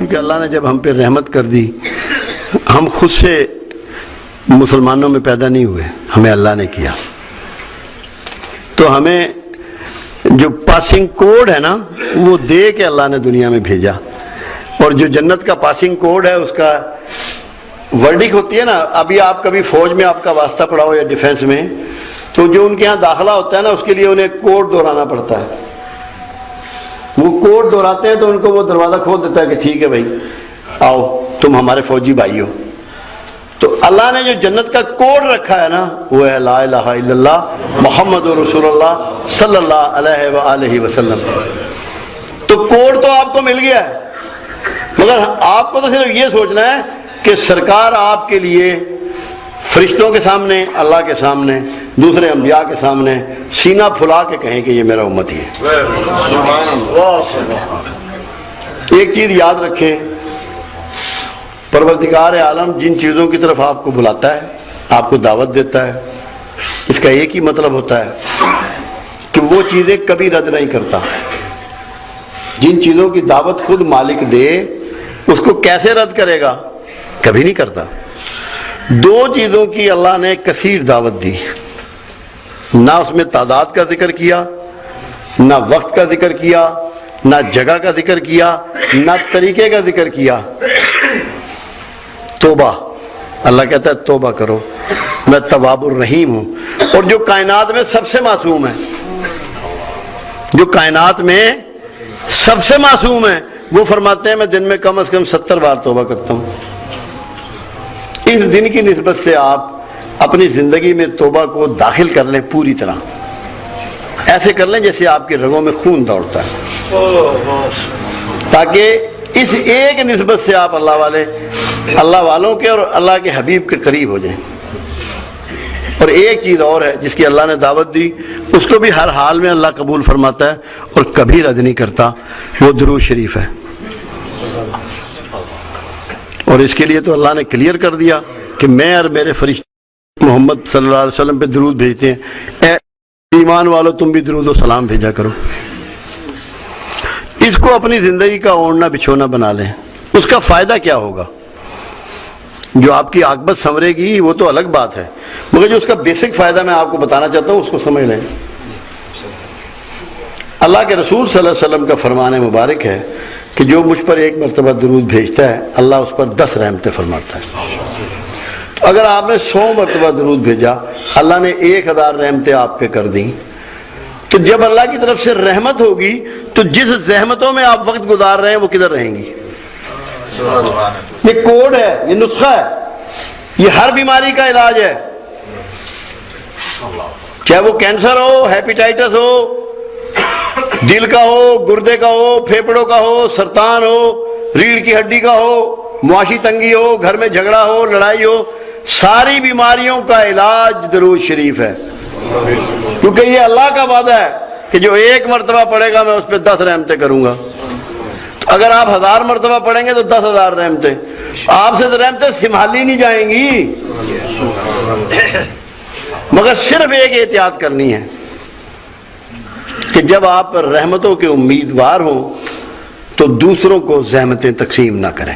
کیونکہ اللہ نے جب ہم پہ رحمت کر دی، ہم خود سے مسلمانوں میں پیدا نہیں ہوئے، ہمیں اللہ نے کیا، تو ہمیں جو پاسنگ کوڈ ہے نا وہ دے کے اللہ نے دنیا میں بھیجا، اور جو جنت کا پاسنگ کوڈ ہے اس کا ورڈک ہوتی ہے نا، ابھی آپ کبھی فوج میں آپ کا واسطہ پڑا ہو یا ڈیفنس میں، تو جو ان کے ہاں داخلہ ہوتا ہے نا اس کے لیے انہیں کوڈ دہرانا پڑتا ہے، وہ کوڈ دہراتے ہیں تو ان کو وہ دروازہ کھول دیتا ہے کہ ٹھیک ہے بھائی آؤ تم ہمارے فوجی بھائی ہو۔ تو اللہ نے جو جنت کا کوڈ رکھا ہے نا وہ ہے لا الہ الا اللہ محمد رسول اللہ صلی اللہ علیہ وآلہ وسلم۔ تو کوڈ تو آپ کو مل گیا ہے، مگر آپ کو تو صرف یہ سوچنا ہے کہ سرکار آپ کے لیے فرشتوں کے سامنے، اللہ کے سامنے، دوسرے انبیاء کے سامنے سینہ پھلا کے کہیں کہ یہ میرا امتی ہے۔ ایک چیز یاد رکھیں، پروردگار عالم جن چیزوں کی طرف آپ کو بلاتا ہے، آپ کو دعوت دیتا ہے، اس کا ایک ہی مطلب ہوتا ہے کہ وہ چیزیں کبھی رد نہیں کرتا۔ جن چیزوں کی دعوت خود مالک دے اس کو کیسے رد کرے گا؟ کبھی نہیں کرتا۔ دو چیزوں کی اللہ نے کثیر دعوت دی، نہ اس میں تعداد کا ذکر کیا، نہ وقت کا ذکر کیا، نہ جگہ کا ذکر کیا، نہ طریقے کا ذکر کیا۔ توبہ، اللہ کہتا ہے توبہ کرو، میں تواب الرحیم ہوں۔ اور جو کائنات میں سب سے معصوم ہے، جو کائنات میں سب سے معصوم ہے، وہ فرماتے ہیں میں دن میں کم از کم 70 بار توبہ کرتا ہوں۔ اس دن کی نسبت سے آپ اپنی زندگی میں توبہ کو داخل کر لیں پوری طرح، ایسے کر لیں جیسے آپ کے رگوں میں خون دوڑتا ہے، تاکہ اس ایک نسبت سے آپ اللہ والوں کے اور اللہ کے حبیب کے قریب ہو جائیں۔ اور ایک چیز اور ہے جس کی اللہ نے دعوت دی، اس کو بھی ہر حال میں اللہ قبول فرماتا ہے اور کبھی رد نہیں کرتا، وہ درود شریف ہے۔ اور اس کے لیے تو اللہ نے کلیئر کر دیا کہ میں اور میرے فرشتے محمد صلی اللہ علیہ وسلم پہ درود بھیجتے ہیں، اے ایمان والو تم بھی درود و سلام بھیجا کرو۔ اس کو اپنی زندگی کا اوڑھنا بچھونا بنا لیں۔ اس کا فائدہ کیا ہوگا؟ جو آپ کی عاقبت سنورے گی وہ تو الگ بات ہے، مگر جو اس کا بیسک فائدہ میں آپ کو بتانا چاہتا ہوں اس کو سمجھ لیں۔ اللہ کے رسول صلی اللہ علیہ وسلم کا فرمان مبارک ہے کہ جو مجھ پر ایک مرتبہ درود بھیجتا ہے اللہ اس پر 10 رحمتیں فرماتا ہے۔ تو اگر آپ نے 100 مرتبہ درود بھیجا، اللہ نے 1000 رحمتیں آپ پہ کر دیں۔ تو جب اللہ کی طرف سے رحمت ہوگی تو جس زحمتوں میں آپ وقت گزار رہے ہیں وہ کدھر رہیں گی؟ یہ کوڈ ہے، یہ نسخہ ہے، یہ ہر بیماری کا علاج ہے، چاہے وہ کینسر ہو، ہیپیٹائٹس ہو، دل کا ہو، گردے کا ہو، پھیپڑوں کا ہو، سرطان ہو، ریڑھ کی ہڈی کا ہو، معاشی تنگی ہو، گھر میں جھگڑا ہو، لڑائی ہو، ساری بیماریوں کا علاج درود شریف ہے۔ کیونکہ یہ اللہ کا وعدہ ہے کہ جو ایک مرتبہ پڑھے گا میں اس پہ 10 رحمتیں کروں گا۔ تو اگر آپ 1000 مرتبہ پڑھیں گے تو 10,000 رحمتیں، آپ سے رحمتیں سنبھالی نہیں جائیں گی، مگر صرف ایک احتیاط کرنی ہے کہ جب آپ رحمتوں کے امیدوار ہوں تو دوسروں کو زحمتیں تقسیم نہ کریں۔